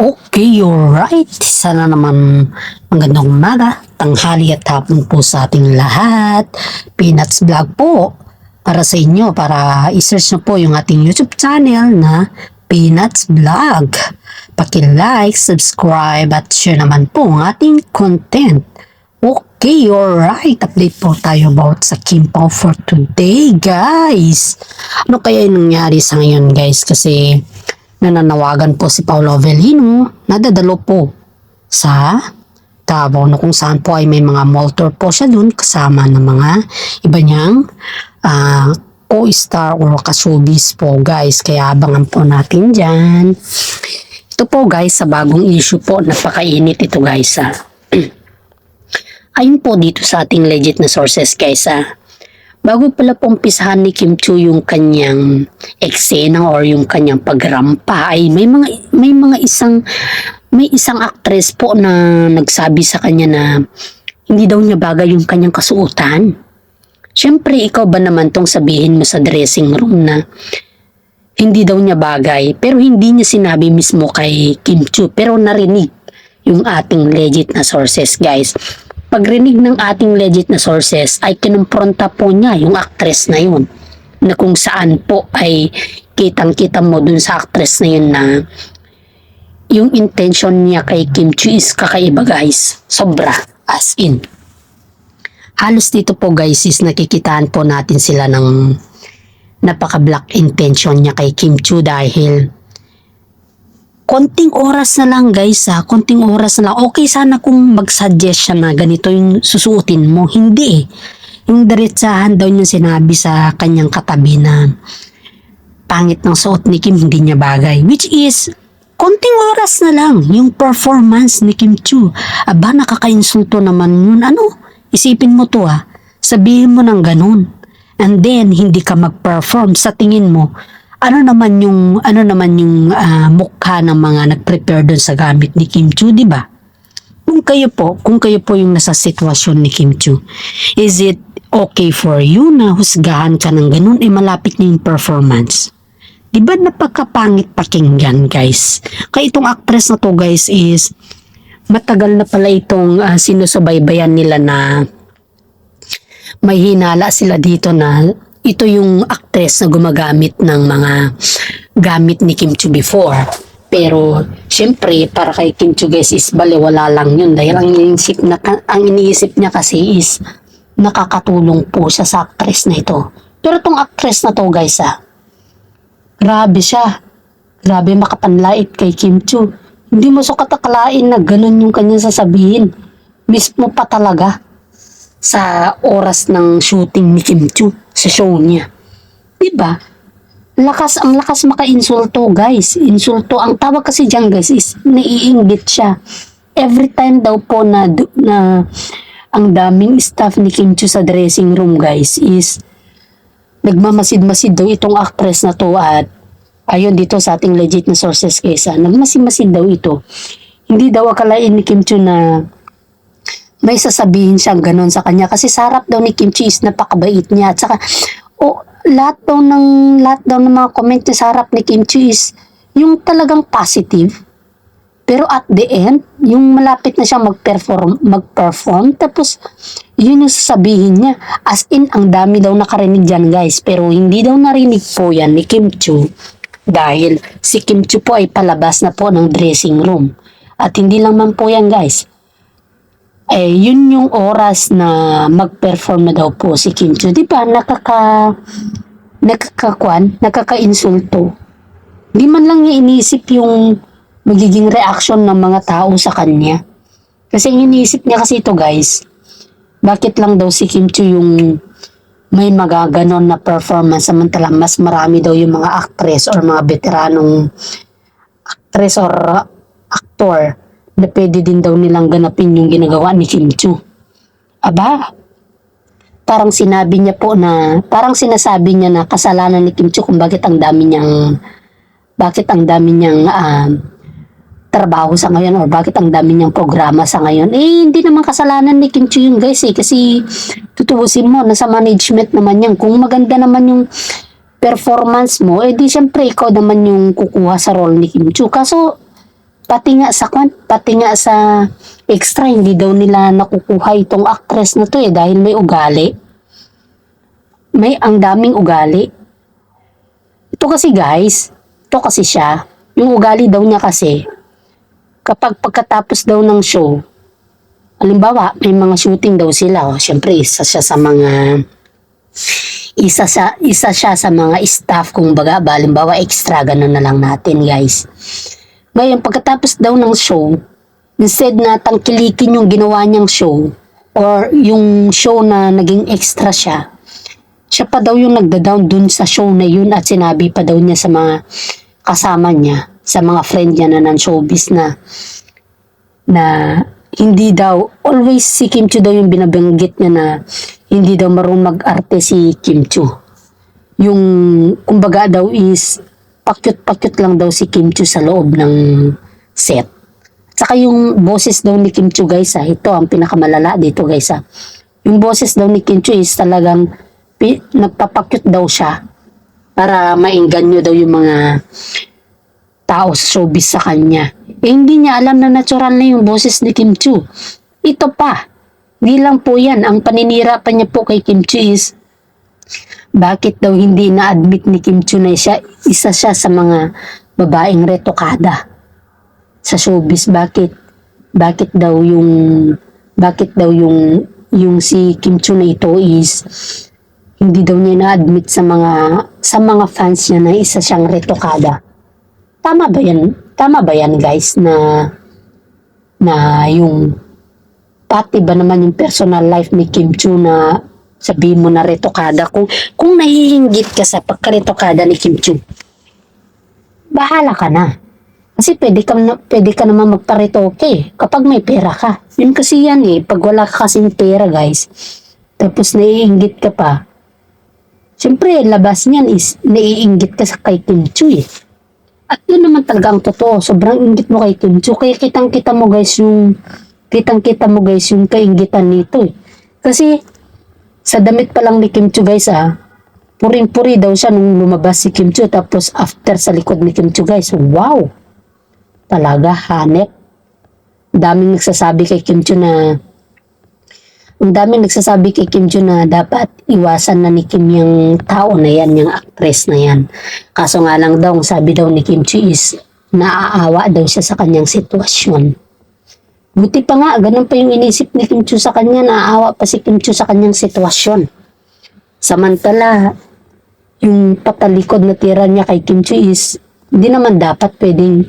Okay, alright. Sana naman magandang umaga, tanghali at hapon po sa ating lahat. Peanuts Vlog po para sa inyo, para i-search nyo po yung ating YouTube channel na Peanuts Vlog. Paki-like, subscribe at share naman po ang ating content. Okay, alright. Update po tayo about sa Kim Pao for today, guys. Ano kaya yung nangyari sa ngayon, guys? Kasi nananawagan po si Paolo Avellino na dadalo po sa Davao na kung saan po ay may mga mall tour po siya dun kasama ng mga iba niyang co-star or ka-showbiz po, guys. Kaya abangan po natin dyan. Ito po, guys, sa bagong issue po, napakainit ito, guys. Ayun po dito sa ating legit na sources, guys. Bago pala po umpisahan ni Kim Chiu yung kanyang eksena or yung kanyang pagrampa ay may isang actress po na nagsabi sa kanya na hindi daw niya bagay yung kanyang kasuotan. Siyempre, ikaw ba naman tong sabihin mo sa dressing room na hindi daw niya bagay, pero hindi niya sinabi mismo kay Kim Chiu, pero narinig yung ating legit na sources, guys. Pagrinig ng ating legit na sources ay kinumpronta po niya yung actress na yun, na kung saan po ay kitang-kita mo dun sa actress na yun na yung intention niya kay Kim Chiu is kakaiba, guys. Sobra, as in. Halos dito po, guys, is nakikitaan po natin sila ng napaka-black intention niya kay Kim Chiu dahil konting oras na lang, guys, konting oras na lang. Okay sana kung mag-suggest siya na ganito yung susuotin mo. Hindi eh. Yung diretsahan daw niya sinabi sa kanyang katabi na pangit ng suot ni Kim, hindi niya bagay. Which is, konting oras na lang yung performance ni Kim Chiu. Aba, nakaka-insulto naman yun. Ano? Isipin mo to sabihin mo ng ganun. And then, hindi ka mag-perform sa tingin mo. Ano naman yung mukha ng mga nag-prepare doon sa gamit ni Kim Chiu, di ba? Kung kayo po yung nasa sitwasyon ni Kim Chiu, is it okay for you na husgahan ka ng ganun malapit na yung performance? Di ba napakapangit pakinggan, guys? Kaya itong actress na to, guys, is matagal na pala itong sinusubaybayan nila na may hinala sila dito na ito yung actress na gumagamit ng mga gamit ni Kim Chiu before. Pero, syempre, para kay Kim Chiu, guys, is baliwala lang yun. Dahil ang iniisip niya kasi is nakakatulong po siya sa actress na ito. Pero itong actress na to, guys, grabe siya. Grabe makapanlait kay Kim Chiu. Hindi mo sukat akalain na ganun yung kanyang sasabihin. Mismo pa talaga sa oras ng shooting ni Kim Chiu sa show niya. Diba? Ang lakas maka-insulto, guys. Insulto. Ang tawag kasi dyan, guys, is naiinggit siya. Every time daw po na ang daming staff ni Kim Chiu sa dressing room, guys, is nagmamasid-masid daw itong actress na to at ayon dito sa ating legit na sources, guys, nagmasid-masid daw ito. Hindi daw akalain ni Kim Chiu na may sasabihin siyang ganun sa kanya kasi sarap daw ni Kim Chiu is napakabait niya at saka lahat daw ng mga comment sa harap ni Kim Chiu is yung talagang positive, pero at the end yung malapit na siya mag-perform tapos yun yung sasabihin niya, as in ang dami daw nakarinig dyan, guys, pero hindi daw narinig po yan ni Kim Chiu dahil si Kim Chiu po ay palabas na po ng dressing room at hindi lang man po yan, guys. Yun yung oras na mag-perform na daw po si Kim Chiu. Di ba? Nakaka-insulto. Di man lang niya inisip yung magiging reaction ng mga tao sa kanya. Kasi iniisip niya kasi ito, guys. Bakit lang daw si Kim Chiu yung may magaganon na performance samantalang mas marami daw yung mga actress or mga veteranong actress or actor na pwede din daw nilang ganapin yung ginagawa ni Kim Chiu. Aba, parang sinasabi niya na kasalanan ni Kim Chiu kung bakit ang dami niyang trabaho sa ngayon or bakit ang dami niyang programa sa ngayon. Hindi naman kasalanan ni Kim Chiu yun, guys, kasi tutubusin mo, nasa management naman yan. Kung maganda naman yung performance mo, di syempre ikaw naman yung kukuha sa role ni Kim Chiu. Kaso pati nga sa extra, hindi daw nila nakukuha itong actress na to dahil may ugali. May ang daming ugali. Ito kasi guys, ito kasi siya, yung ugali daw niya kasi, kapag pagkatapos daw ng show, halimbawa, may mga shooting daw sila. Siyempre, isa siya sa mga staff, kung baga, halimbawa, extra, ganun na lang natin, guys. Ngayon, pagkatapos daw ng show, instead na tangkilikin yung ginawa niyang show, or yung show na naging extra siya pa daw yung nagda-down dun sa show na yun at sinabi pa daw niya sa mga kasama niya, sa mga friend niya na non-showbiz na hindi daw, always si Kim Chiu daw yung binabanggit niya na hindi daw marunong mag-arte si Kim Chiu. Yung, kumbaga daw is, pakyut-pakyut lang daw si Kim Chiu sa loob ng set. Saka yung boses daw ni Kim Chiu guys ito ang pinakamalala dito guys Yung boses daw ni Kim Chiu is talagang nagpapakyut daw siya para maingganyo daw yung mga tao sa showbiz sa kanya. Hindi niya alam na natural na yung boses ni Kim Chiu. Ito pa, di lang po yan. Ang paninira pa niya po kay Kim Chiu is, bakit daw hindi na-admit ni Kim Chiu na isa siya sa mga babaeng retokada sa showbiz? Bakit daw yung si Kim Chiu na ito is hindi daw niya na-admit sa mga fans niya na isa siyang retokada. Tama ba yan guys na yung pati ba naman yung personal life ni Kim Chiu na sabihin mo na retokada? Kung nahihinggit ka sa pagkaretokada ni Kim Chiu, bahala ka na. Kasi pwede ka naman magparetoke kapag may pera ka. Yun kasi yan pag wala ka kasing pera guys, tapos naiinggit ka pa, siyempre, labas niyan is naiinggit ka sa kay Kim Chiu At yun naman talaga ang totoo. Sobrang inggit mo kay Kim Chiu. Kaya kitang-kita mo guys yung kainggitan nito Kasi sa damit pa lang ni Kim Chiu guys puring-puri daw siya nung lumabas si Kim Chiu. Tapos after sa likod ni Kim Chiu guys, wow! Talaga, hanep. Daming nagsasabi kay Kim Chiu na dapat iwasan na ni Kim yung tao na yan, yung actress na yan. Kaso nga lang daw, sabi daw ni Kim Chiu is naaawa daw siya sa kanyang sitwasyon. Buti pa nga, ganun pa yung inisip ni Kim Chiu sa kanya, naaawa pa si Kim Chiu sa kanyang sitwasyon. Samantala, yung patalikod na tira niya kay Kim Chiu is, hindi naman dapat pwedeng,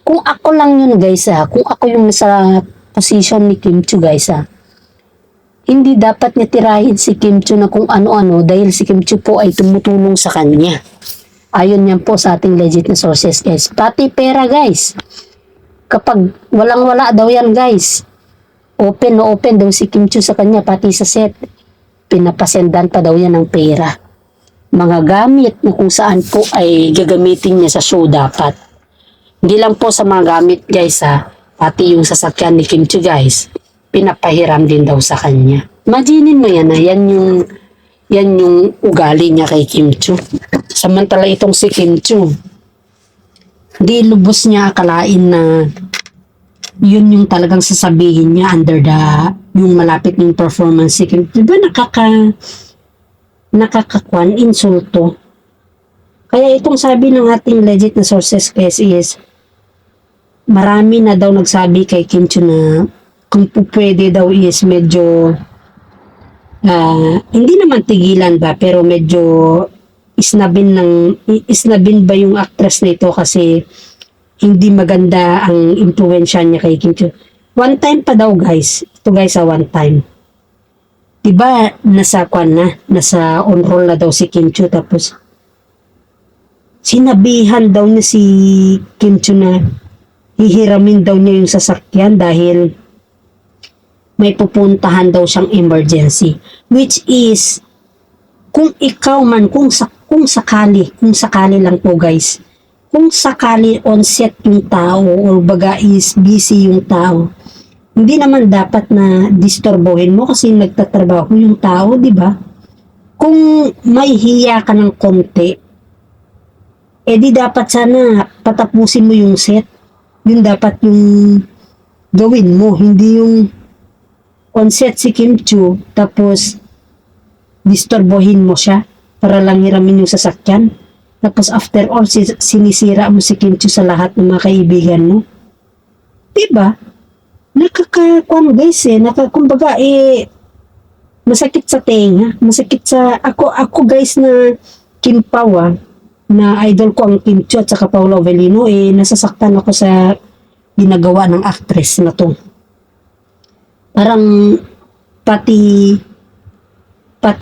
kung ako lang yun guys kung ako yung nasa position ni Kim Chiu guys hindi dapat niya tirahin si Kim Chiu na kung ano-ano dahil si Kim Chiu po ay tumutulong sa kanya. Ayon yan po sa ating legit na sources guys. Pati pera guys. Kapag walang-wala daw yan guys, open na open daw si Kim Chiu sa kanya, pati sa set. Pinapasendan pa daw yan ng pera. Mga gamit na kung saan po ay gagamitin niya sa show dapat. Hindi lang po sa mga gamit guys pati yung sasakyan ni Kim Chiu guys, pinapahiram din daw sa kanya. Imaginin mo yan yan yung ugali niya kay Kim Chiu. Samantala itong si Kim Chiu, di lubos niya akalain na yun yung talagang sasabihin niya under yung malapit ng performance si Kim Chiu. Diba nakakakwan, insulto. Kaya itong sabi ng ating legit na sources guys is, marami na daw nagsabi kay Kim Chiu na kung pwede daw is medyo hindi naman tigilan ba pero medyo isnabin ba yung actress na ito kasi hindi maganda ang impluwensya niya kay Kim Chiu. One time pa daw guys. Ito guys one time. Diba nasa on roll na daw si Kim Chiu tapos sinabihan daw niya si Kim Chiu na hihiramin daw niya yung sasakyan dahil may pupuntahan daw siyang emergency. Which is, kung ikaw man, kung sakali lang po guys, kung sakali on set yung tao or baga is busy yung tao, hindi naman dapat na disturbohin mo kasi nagtatrabaho yung tao, di ba? Kung may hiya ka ng konti, Eh di dapat sana patapusin mo yung set. Yun dapat yung gawin mo, hindi yung on set si Kim Chu, tapos disturbohin mo siya para lang hiramin yung sasakyan. Tapos after all, sinisira mo si Kim Chu sa lahat ng mga kaibigan mo. Diba? Nakakakuan guys kumbaga masakit sa tenga, masakit sa, ako guys na Kim Pao na idol ko ang Kim Chu at saka Paolo Avellino, nasasaktan ako sa ginagawa ng actress na to. Parang pati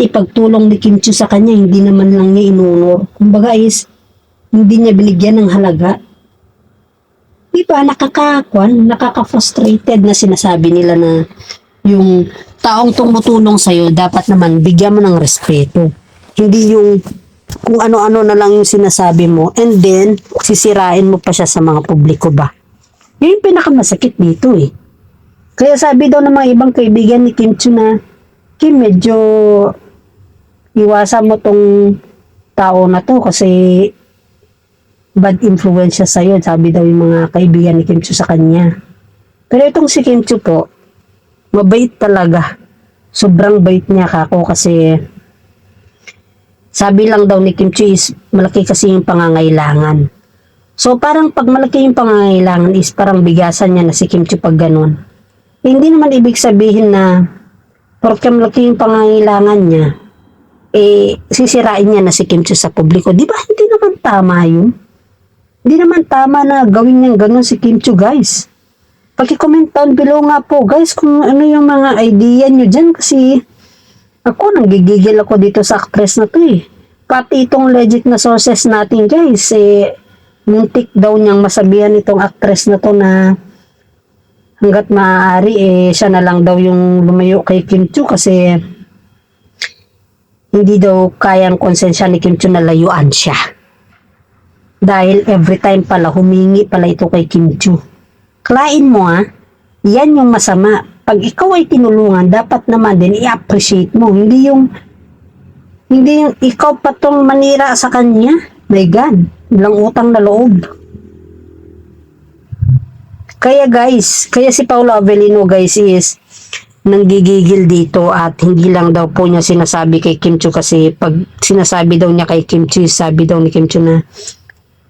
pagtulong ni Kim Chu sa kanya, hindi naman lang niya inunor. Kumbaga hindi niya binigyan ng halaga. Diba, nakaka-frustrated na sinasabi nila na yung taong tumutulong sa'yo, dapat naman bigyan mo ng respeto. Hindi yung kung ano-ano na lang yung sinasabi mo, and then, sisirain mo pa siya sa mga publiko ba? Yun yung pinakamasakit dito Kaya sabi daw ng mga ibang kaibigan ni Kim Chu na, Kim, medyo iwasan mo tong tao na to kasi bad influence siya sa'yo, sabi daw yung mga kaibigan ni Kim Chu sa kanya. Pero itong si Kim Chu po, mabait talaga. Sobrang bait niya kako kasi sabi lang daw ni Kim Chu is malaki kasi yung pangangailangan. So parang pag malaki yung pangangailangan is parang bigasan niya na si Kim Chu pag ganun. Hindi naman ibig sabihin na porque malaki yung pangangailangan niya, sisirain niya na si Kim Chu sa publiko. Di ba hindi naman tama yun? Hindi naman tama na gawin niyang ganun si Kim Chu, guys. Paki-comment down below nga po, guys, kung ano yung mga idea nyo dyan kasi ako, nanggigigil ako dito sa actress na to Pati itong legit na sources natin, guys, muntik daw niyang masabihan itong actress na to na hanggat maaari, siya na lang daw yung lumayo kay Kim Chu kasi hindi daw kayang konsensya ni Kim Chu na layuan siya. Dahil every time pala, humingi pala ito kay Kim Chu. Klain mo yan yung masama. Pag ikaw ay tinulungan, dapat naman din i-appreciate mo. Hindi yung ikaw patong manira sa kanya. My God, walang utang na loob. Kaya si Paolo Avellino guys is nanggigigil dito at hindi lang daw po niya sinasabi kay Kim Chu kasi pag sinasabi daw niya kay Kim Chu, sabi daw ni Kim Chu na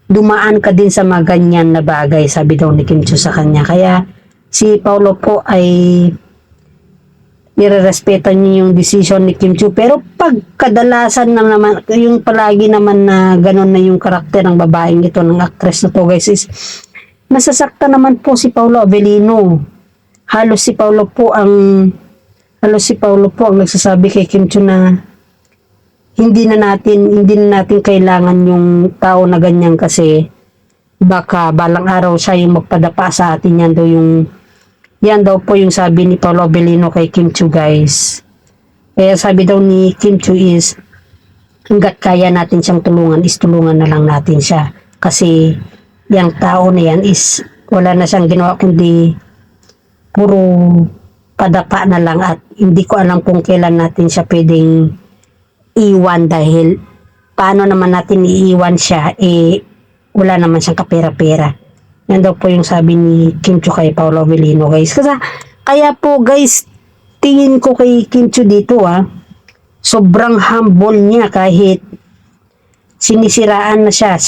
dumaan ka din sa mga ganyan na bagay, sabi daw ni Kim Chu sa kanya. Kaya si Paolo po ay nirerespeto niya yung decision ni Kim Chu. Pero pag kadalasan na naman, yung palagi naman na ganun na yung karakter ng babaeng ito, ng actress na to guys, is nasasaktan naman po si Paolo Avellino. Halos si Paolo po ang nagsasabi kay Kim Chu na hindi na natin kailangan yung tao na ganyan kasi baka balang araw siya yung magpadapa sa atin. Yan daw po yung sabi ni Paolo Avellino kay Kim Chu, guys. Kaya sabi daw ni Kim Chu is hanggat kaya natin siyang tulungan is tulungan na lang natin siya kasi yung tao na yan is wala na siyang ginawa kundi puro padapa na lang at hindi ko alam kung kailan natin siya pwedeng iwan dahil paano naman natin iiwan siya wala naman siyang kapera-pera. Yan daw po yung sabi ni Kim Chu kay Paolo Avellino, guys. Kaya po guys, tingin ko kay Kim Chu dito sobrang humble niya kahit sinisiraan na siya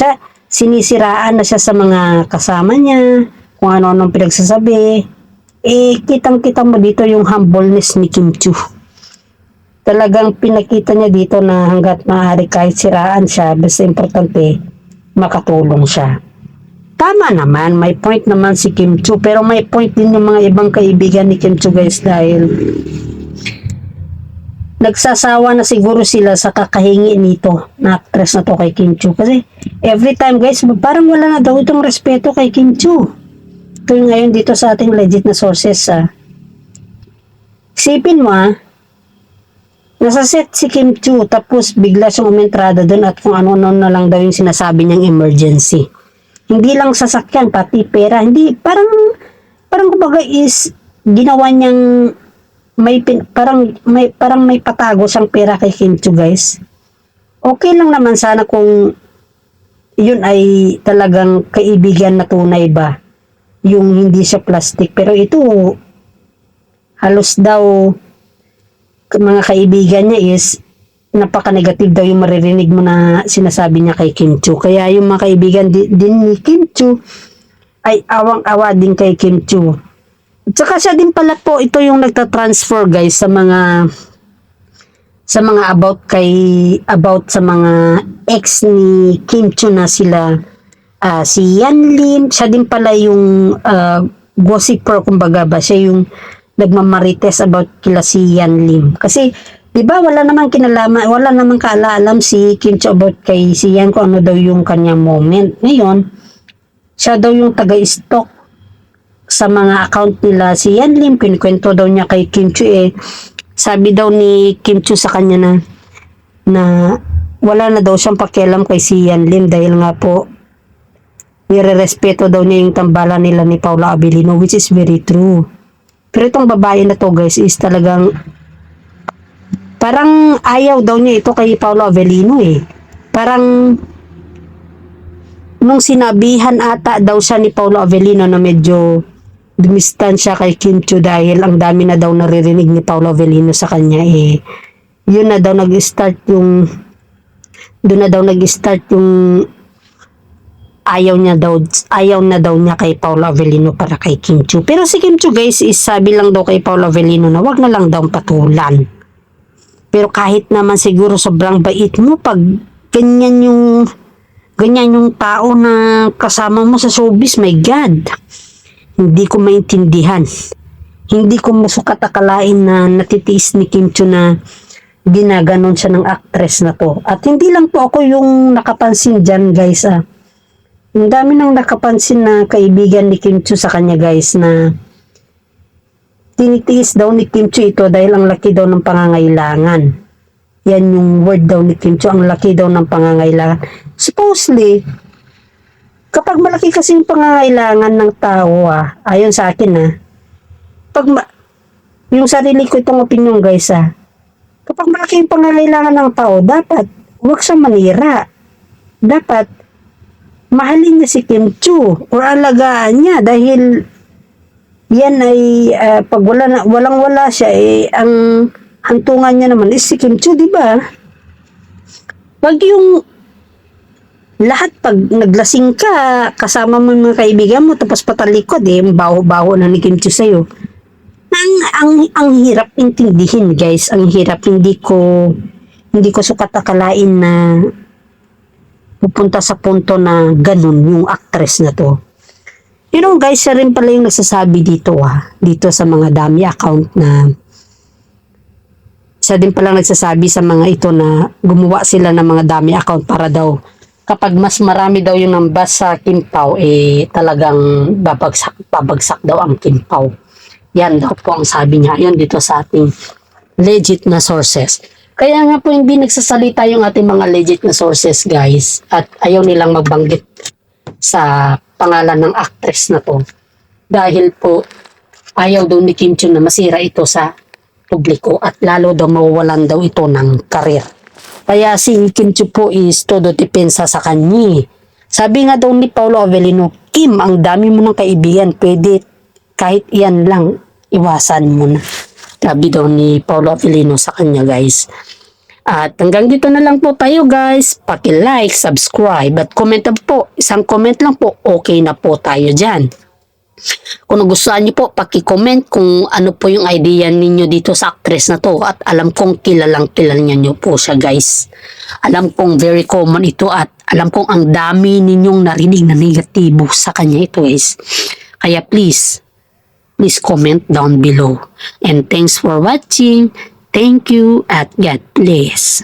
sa mga kasama niya, kung ano-anong pinagsasabi. Kitang-kita mo dito yung humbleness ni Kim Chu. Talagang pinakita niya dito na hanggat maaari kahit siraan siya, basta importante, makatulong siya. Tama naman, may point naman si Kim Chu, pero may point din yung mga ibang kaibigan ni Kim Chu, guys, dahil nagsasawa na siguro sila sa kakahingi nito na actress na to kay Kim Chu. Kasi every time, guys, parang wala na daw itong respeto kay Kim Chu. Ito yung ngayon dito sa ating legit na sources. Isipin mo nasa set si Kim Chu tapos bigla siyang umentrada doon at kung ano-ano na lang daw yung sinasabi niyang emergency. Hindi lang sasakyan, pati pera. Hindi, parang kumbaga is ginawa niyang parang may patago siyang pera kay Kim Chu, guys. Okay lang naman sana kung yun ay talagang kaibigan na tunay ba? Yung hindi siya plastic. Pero ito, halos daw, mga kaibigan niya is, napaka-negative daw yung maririnig mo na sinasabi niya kay Kim Chiu. Kaya yung mga kaibigan din ni Kim Chiu, ay awang-awa din kay Kim Chiu. At saka siya din pala po, ito yung nagtatransfer guys sa mga about sa mga ex ni Kim Chiu na sila si Yan Lim. Siya din pala yung gossiper, kumbaga ba, siya yung nagmamarites about kila si Yan Lim. Kasi, di ba, wala namang kaalam si Kim Chiu about kay si Yan kung ano daw yung kanyang moment. Ngayon, siya daw yung taga-stalk sa mga account nila si Yan Lim. Kinikwento daw niya kay Kim Chiu sabi daw ni Kim Chiu sa kanya na wala na daw siyang pakialam kay si Yan Lim dahil nga po nire-respeto daw niya yung tambalan nila ni Paula Abilino, which is very true. Pero itong babae na to guys is talagang parang ayaw daw niya ito kay Paula Abilino Parang nung sinabihan ata daw siya ni Paula Abilino na medyo dumistansya kay Kim Chiu dahil ang dami na daw naririnig ni Paula Abilino sa kanya yun na daw nag-start yung ayaw na daw niya kay Paula Abilino para kay Kim Chiu. Pero si Kim Chiu guys is sabi lang daw kay Paula Abilino na wag na lang daw patulan. Pero kahit naman siguro sobrang bait mo pag ganyan yung tao na kasama mo sa showbiz, my God. Hindi ko maintindihan. Hindi ko masukat akalain na natitiis ni Kim Chiu na ginaganon siya ng actress na to. At hindi lang po ako yung nakapansin dyan guys Ang dami nang nakapansin na kaibigan ni Kim Chiu sa kanya guys na tinitiis daw ni Kim Chiu ito dahil ang laki daw ng pangangailangan. Yan yung word daw ni Kim Chiu, ang laki daw ng pangangailangan. Supposedly, kapag malaki kasi yung pangangailangan ng tao ayon sa akin yung sarili ko itong opinion guys kapag malaki yung pangangailangan ng tao, dapat huwag siya manira. Dapat mahalin niya si Kim Chiu or alagaan niya dahil yan ay pag walang-wala siya ang hantungan niya naman is si Kim Chiu, di ba? Wag yung lahat pag naglasing ka, kasama mo yung mga kaibigan mo, tapos patalikod baho-baho na ni Kim Chiu sa'yo. Ang hirap intindihin guys, ang hirap, hindi ko sukat akalain na pupunta sa punto na ganun yung actress na to. You know guys, siya rin pala yung nagsasabi dito dito sa mga dami account na siya din pala nagsasabi sa mga ito na gumawa sila ng mga dami account para daw kapag mas marami daw yung nambas sa Kim Pao talagang babagsak daw ang Kim Pao. Yan daw po ang sabi niya. Yun dito sa ating legit na sources. Kaya nga po hindi nagsasalita yung ating mga legit na sources guys at ayaw nilang magbanggit sa pangalan ng actress na to dahil po ayaw daw ni Kim Chiu na masira ito sa publiko at lalo daw mawawalan daw ito ng karir. Kaya si Kim Chiu po is todo depensa sa kanya. Sabi nga daw ni Paula Abilino, Kim, ang dami mo ng kaibigan, pwede kahit yan lang, iwasan mo na. Sabi daw ni Paula Abilino sa kanya guys. At hanggang dito na lang po tayo guys. Paki-like, subscribe at comment po. Isang comment lang po, okay na po tayo dyan. Kung nagustuhan niyo po, paki-comment kung ano po yung idea ninyo dito sa actress na to. At alam kong kilala niyo po siya guys. Alam kong very common ito at alam kong ang dami ninyong narinig na negatibo sa kanya ito guys. Kaya please comment down below. And thanks for watching. Thank you at God bless.